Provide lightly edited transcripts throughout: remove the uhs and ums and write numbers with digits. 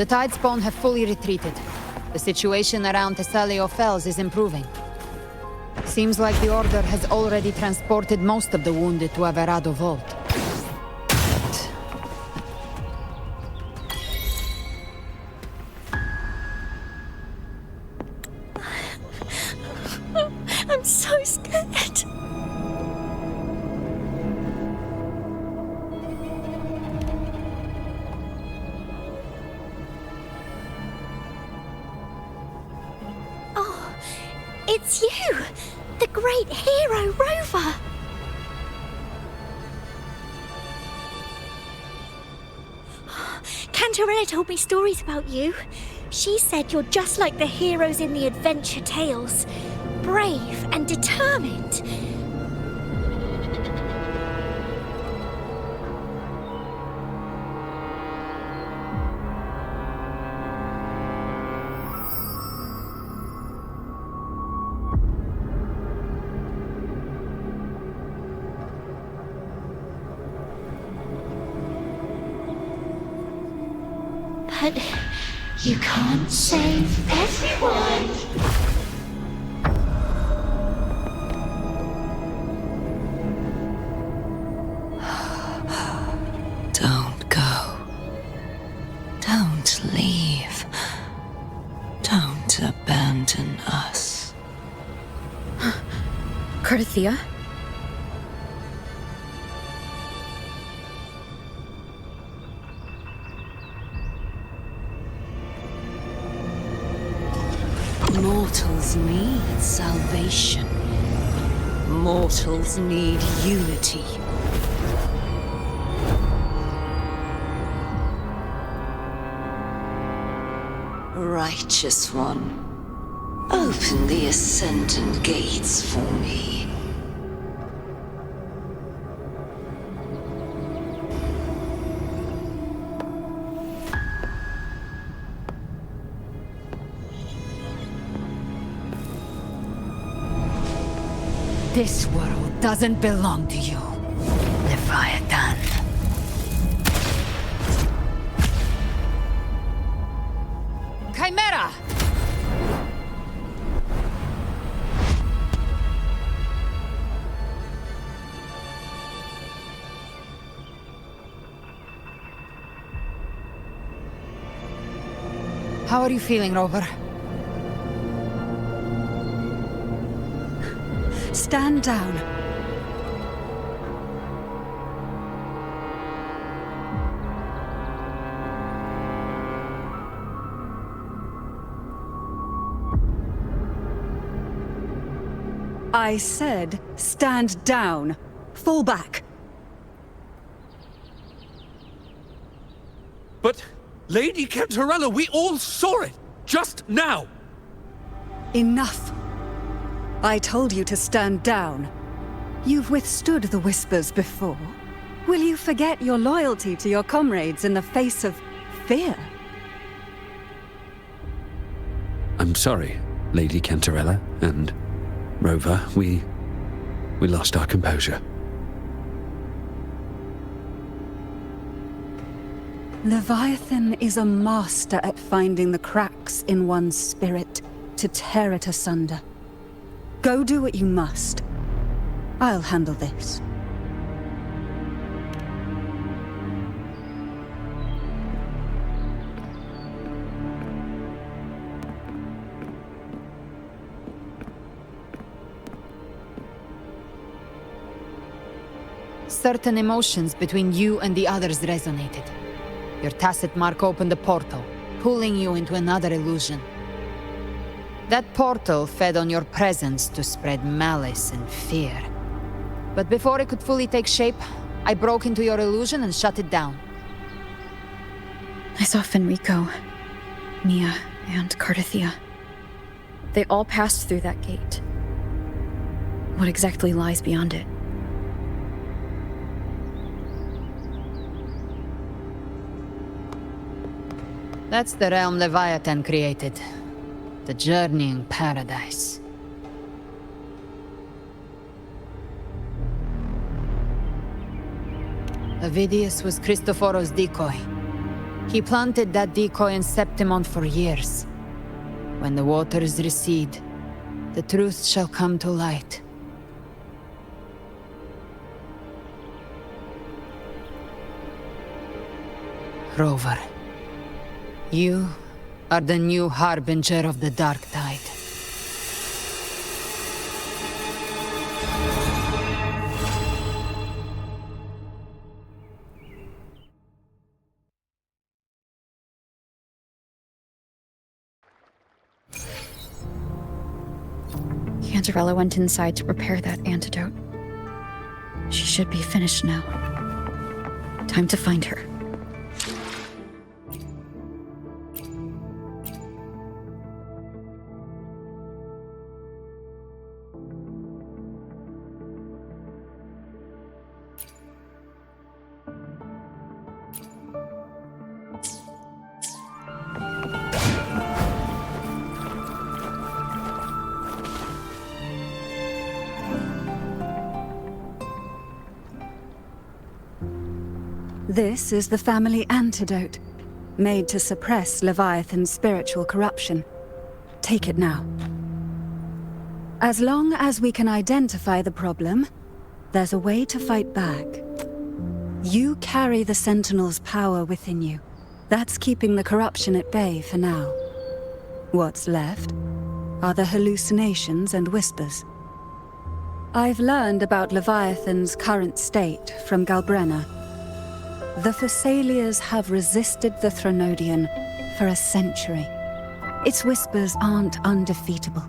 The Tidespawn have fully retreated. The situation around Thessalio Fells is improving. Seems like the Order has already transported most of the wounded to Averado Vault. I'm so scared. Oh, it's you! The great hero, Rover! Cantarella told me stories about you. She said you're just like the heroes in the adventure tales. Brave and determined. But you can't save everyone. Don't go. Don't leave. Don't abandon us. Carthia? Mortals need salvation. Mortals need unity. Righteous One, open the Ascendant Gates for me. This world doesn't belong to you, Leviathan. Chimera! How are you feeling, Rover? Stand down. I said, stand down. Fall back. But, Lady Cantarella, we all saw it! Just now! Enough. I told you to stand down. You've withstood the whispers before. Will you forget your loyalty to your comrades in the face of fear? I'm sorry, Lady Cantarella, and Rover, we lost our composure. Leviathan is a master at finding the cracks in one's spirit to tear it asunder. Go do what you must. I'll handle this. Certain emotions between you and the others resonated. Your tacit mark opened a portal, pulling you into another illusion. That portal fed on your presence to spread malice and fear. But before it could fully take shape, I broke into your illusion and shut it down. I saw Fenrico, Mia, and Carthia. They all passed through that gate. What exactly lies beyond it? That's the realm Leviathan created. The journeying paradise. Avidius was Cristoforo's decoy. He planted that decoy in Septimont for years. When the waters recede, the truth shall come to light. Rover, you are the new harbinger of the Dark Tide. Cantarella went inside to prepare that antidote. She should be finished now. Time to find her. This is the family antidote, made to suppress Leviathan's spiritual corruption. Take it now. As long as we can identify the problem, there's a way to fight back. You carry the Sentinel's power within you. That's keeping the corruption at bay for now. What's left are the hallucinations and whispers. I've learned about Leviathan's current state from Galbrenna. The Thessalias have resisted the Threnodian for a century. Its whispers aren't undefeatable.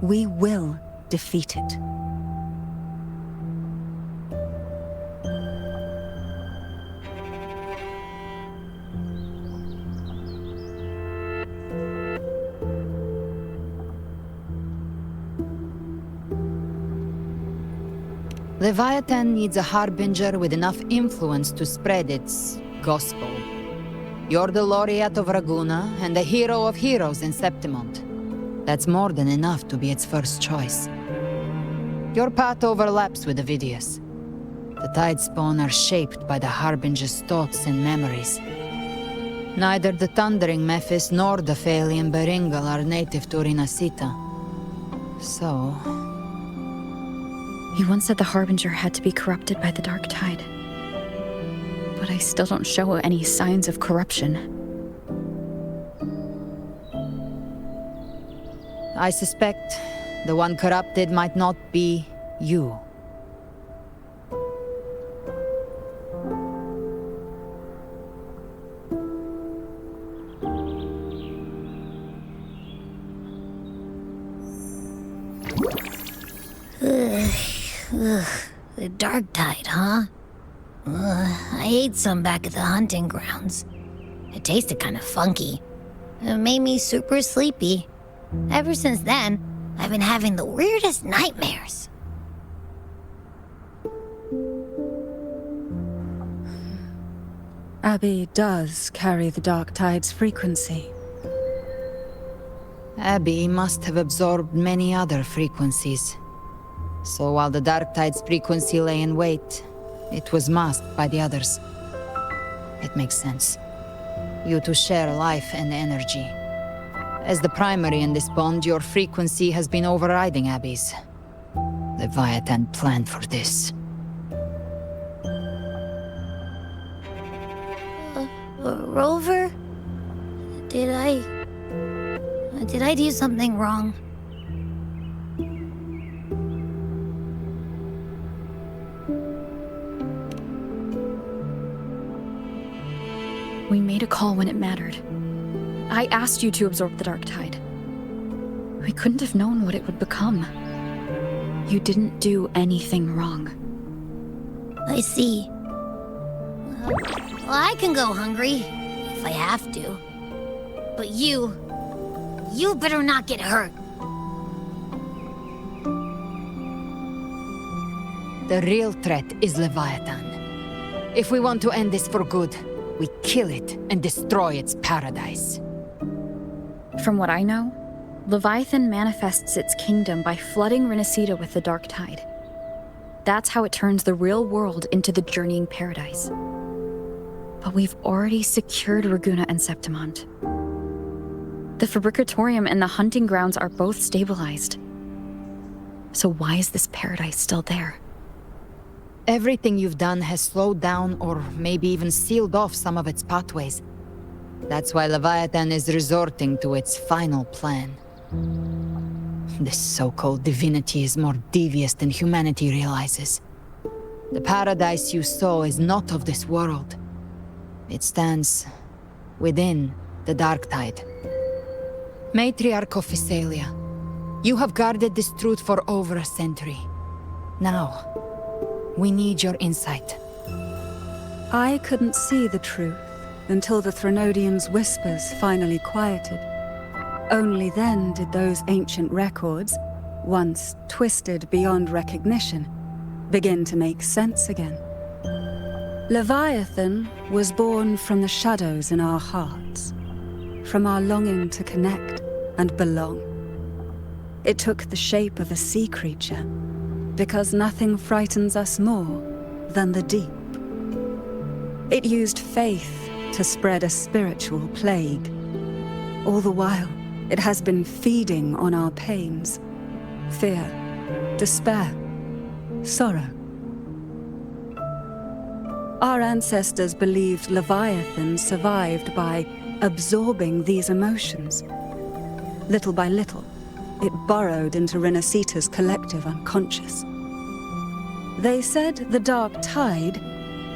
We will defeat it. Leviathan needs a harbinger with enough influence to spread its gospel. You're the laureate of Raguna and the hero of heroes in Septimont. That's more than enough to be its first choice. Your path overlaps with Avidius. The Tidespawn are shaped by the harbinger's thoughts and memories. Neither the Thundering Mephis nor the Phalian Beringal are native to Rinasita. So... You once said the Harbinger had to be corrupted by the Dark Tide. But I still don't show any signs of corruption. I suspect the one corrupted might not be you. The Dark Tide, huh? I ate some back at the hunting grounds. It tasted kind of funky. It made me super sleepy. Ever since then, I've been having the weirdest nightmares. Abby does carry the Dark Tide's frequency. Abby must have absorbed many other frequencies. So while the Dark Tide's frequency lay in wait, it was masked by the others. It makes sense. You two share life and energy. As the primary in this bond, your frequency has been overriding Abby's. Leviathan planned for this. Rover? Did I do something wrong? We made a call when it mattered. I asked you to absorb the Dark Tide. We couldn't have known what it would become. You didn't do anything wrong. I see. Well, I can go hungry, if I have to. But you better not get hurt. The real threat is Leviathan. If we want to end this for good, we kill it and destroy its paradise. From what I know, Leviathan manifests its kingdom by flooding Rinasita with the Dark Tide. That's how it turns the real world into the journeying paradise. But we've already secured Raguna and Septimont. The Fabricatorium and the hunting grounds are both stabilized. So why is this paradise still there? Everything you've done has slowed down or maybe even sealed off some of its pathways. That's why Leviathan is resorting to its final plan. This so-called divinity is more devious than humanity realizes. The paradise you saw is not of this world. It stands within the dark tide. Matriarch of Physalia, you have guarded this truth for over a century. Now, we need your insight. I couldn't see the truth until the Threnodians' whispers finally quieted. Only then did those ancient records, once twisted beyond recognition, begin to make sense again. Leviathan was born from the shadows in our hearts, from our longing to connect and belong. It took the shape of a sea creature, because nothing frightens us more than the deep. It used faith to spread a spiritual plague. All the while, it has been feeding on our pains, fear, despair, sorrow. Our ancestors believed Leviathan survived by absorbing these emotions. Little by little, it burrowed into Renacita's collective unconscious. They said the dark tide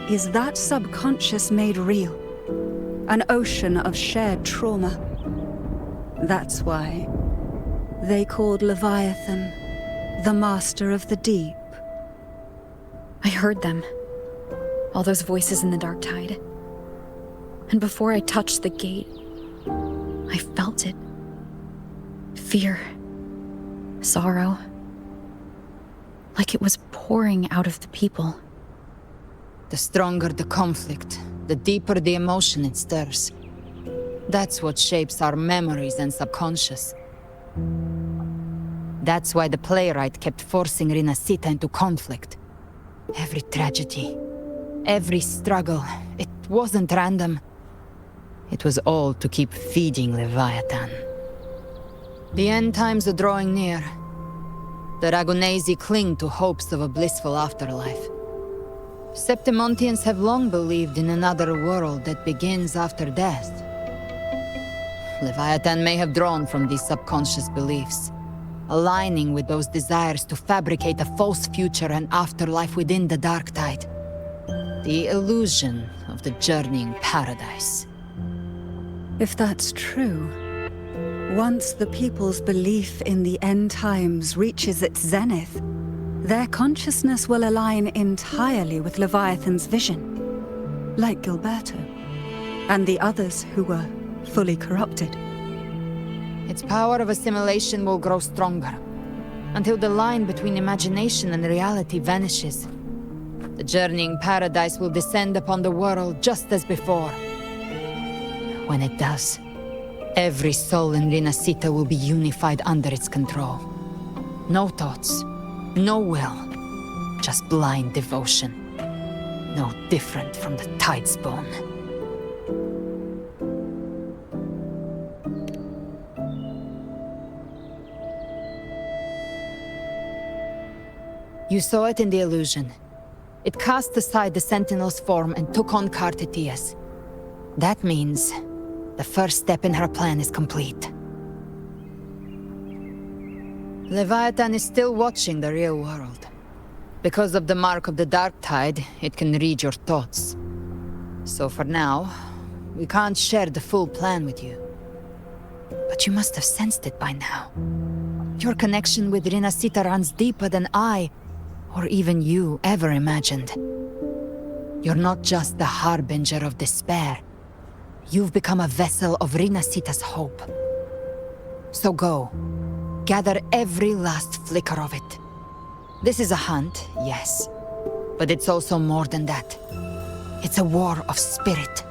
is that subconscious made real, an ocean of shared trauma. That's why they called Leviathan the Master of the Deep. I heard them. All those voices in the dark tide. And before I touched the gate, I felt it. Fear. Sorrow. Like it was pouring out of the people. The stronger the conflict, the deeper the emotion it stirs. That's what shapes our memories and subconscious. That's why the playwright kept forcing Renacita into conflict. Every tragedy, every struggle, it wasn't random. It was all to keep feeding Leviathan. The end times are drawing near. The Ragunesi cling to hopes of a blissful afterlife. Septimontians have long believed in another world that begins after death. Leviathan may have drawn from these subconscious beliefs, aligning with those desires to fabricate a false future and afterlife within the dark tide. The illusion of the journeying paradise. If that's true, once the people's belief in the end times reaches its zenith, their consciousness will align entirely with Leviathan's vision, like Gilberto, and the others who were fully corrupted. Its power of assimilation will grow stronger, until the line between imagination and reality vanishes. The journeying paradise will descend upon the world just as before. When it does, every soul in Renacita will be unified under its control. No thoughts, no will, just blind devotion. No different from the Tidespawn. You saw it in the illusion. It cast aside the Sentinel's form and took on Cartetias. That means the first step in her plan is complete. Leviathan is still watching the real world. Because of the mark of the dark tide, it can read your thoughts. So for now, we can't share the full plan with you. But you must have sensed it by now. Your connection with Renacita runs deeper than I, or even you, ever imagined. You're not just the harbinger of despair. You've become a vessel of Renacita's hope. So go, gather every last flicker of it. This is a hunt, yes, but it's also more than that. It's a war of spirit,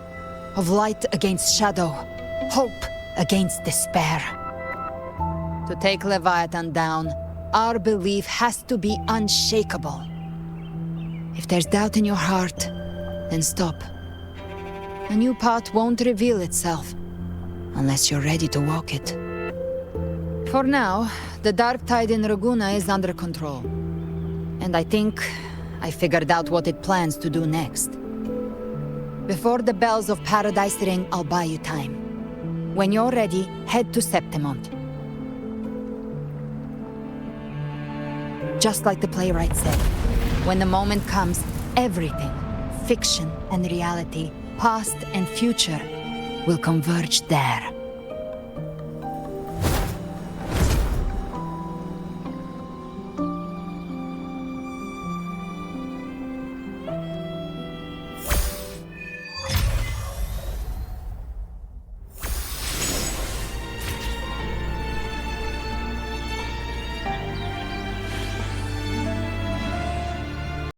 of light against shadow, hope against despair. To take Leviathan down, our belief has to be unshakable. If there's doubt in your heart, then stop. A new path won't reveal itself unless you're ready to walk it. For now, the dark tide in Raguna is under control. And I think I figured out what it plans to do next. Before the bells of Paradise ring, I'll buy you time. When you're ready, head to Septimont. Just like the playwright said, when the moment comes, everything, fiction and reality, past and future, will converge there.